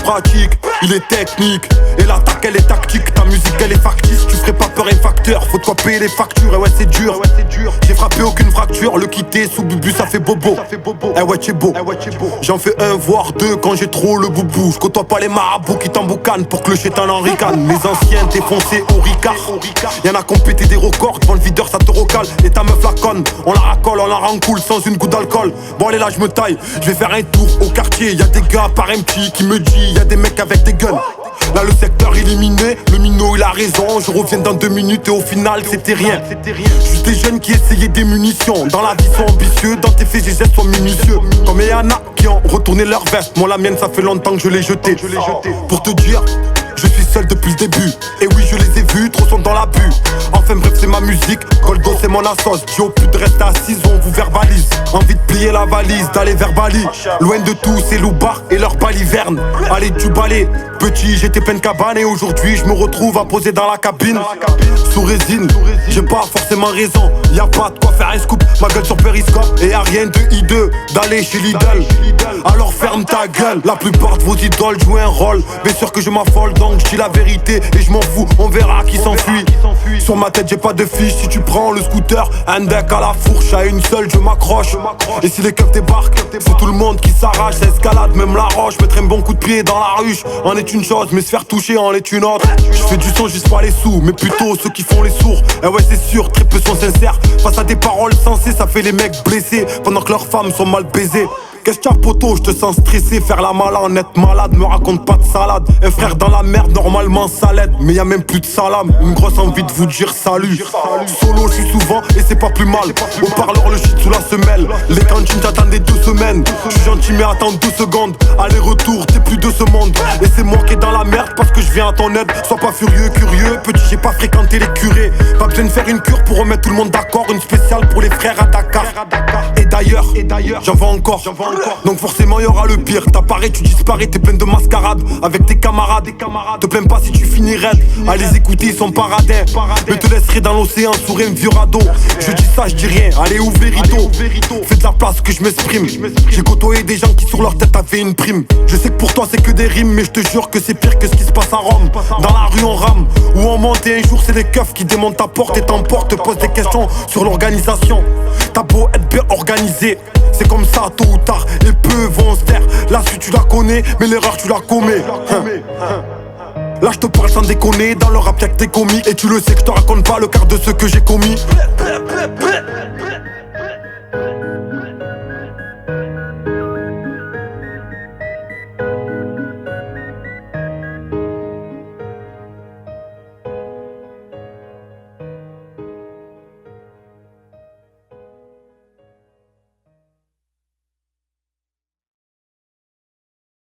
pratique, il est technique. Et l'attaque elle est tactique, ta musique elle est factice. Tu ferais pas peur et facteur, faut de quoi payer les factures. Et ouais c'est dur, j'ai frappé aucune fracture. Le quitter sous bubu ça fait bobo. Eh ouais t'es beau, j'en fais un voire deux quand j'ai trop le boubou. Je côtoie pas les marabouts qui t'emboucanent pour que le chétan en ricane. Les anciens défoncés au ricard, y'en a qui ont pété des records. Devant le videur ça te recale. Et ta meuf la conne, on la racole, on la rend cool sans une goutte d'alcool. Bon allez là je me taille, je vais faire un tour au quartier. Y'a des gars par MP qui me dit y'a des mecs avec des guns. Là le secteur éliminé, le minot il a raison. Je reviens dans 2 minutes et au final c'était rien. Juste des jeunes qui essayaient des munitions. Dans la vie sont ambitieux, dans tes faits et gestes sont minutieux. Comme il y en a qui ont retourné leur veste. Moi la mienne ça fait longtemps que je l'ai jetée. Pour te dire, je suis seul depuis le début. Et oui je les ai vus, trop sont dans l'abus. Enfin bref c'est ma musique, Goldo c'est mon assos. J'ai au plus de rester assis, on vous verbalise. Envie de plier la valise, d'aller vers Bali. Loin de tout c'est Loubar et leur baliverne. Allez du balai, petit j'étais plein de cabane. Et aujourd'hui je me retrouve à poser dans la cabine. Sous résine, j'ai pas forcément raison. Y'a pas de quoi faire un scoop, ma gueule sur Periscope. Et y'a rien de hideux d'aller chez Lidl. Alors ferme ta gueule, la plupart de vos idoles jouent un rôle. Bien sûr que je m'affole donc je dis la vérité. Et je m'en fous, on verra qui s'enfuit. Sur ma tête j'ai pas de fiche, si tu prends le scooter. Un deck à la fourche, à une seule je m'accroche. Et si les keufs débarquent, c'est tout le monde qui s'arrache. Ça escalade même la roche, mettrai un bon coup de pied dans la ruche. En est une chose, mais se faire toucher en est une autre. Je fais du son juste pas les sous, mais plutôt ceux qui font les sourds. Et ouais c'est sûr, très peu sont sincères. Face à des paroles sensées, ça fait les mecs blessés. Pendant que leurs femmes sont mal baisées. Qu'est-ce qu'il y a poto, je te sens stressé. Faire la malade, être malade, me raconte pas de salade. Un frère dans la merde, normalement ça l'aide. Mais y'a même plus de salam, une grosse envie de vous dire salut. Solo je suis souvent et c'est pas plus mal. Au parleur le shit sous la semelle. Les cantines t'attendaient 2 semaines. Je suis gentil mais attends 2 secondes. Aller-retour, t'es plus de ce monde. Et c'est moi qui est dans la merde parce que je viens à ton aide. Sois pas furieux, curieux, petit j'ai pas fréquenté les curés. Pas besoin de faire une cure pour remettre tout le monde d'accord. Une spéciale pour les frères à Dakar. Et d'ailleurs, j'en vends encore. Donc forcément y'aura le pire. T'apparais, tu disparais, t'es plein de mascarades. Avec tes camarades, te plains pas si tu finis raide. À les écouter ils sont paradins. Je te laisserai dans l'océan sur un vieux radeau. Je dis ça, je dis rien, allez ouvre les rideaux. Fais de la place que je m'exprime. J'ai côtoyé des gens qui sur leur tête avaient une prime. Je sais que pour toi c'est que des rimes, mais je te jure que c'est pire que ce qui se passe à Rome. Dans la rue on rame, ou on monte et un jour c'est les keufs qui démontent ta porte et t'emportent. Te posent des questions sur l'organisation. T'as beau être bien organisé, c'est comme ça tôt ou tard, les peu vont se taire. La suite tu la connais, mais l'erreur tu la commets. Là je te parle sans déconner, dans le rap y'a que tes comiques. Et tu le sais que je te raconte pas le quart de ce que j'ai commis.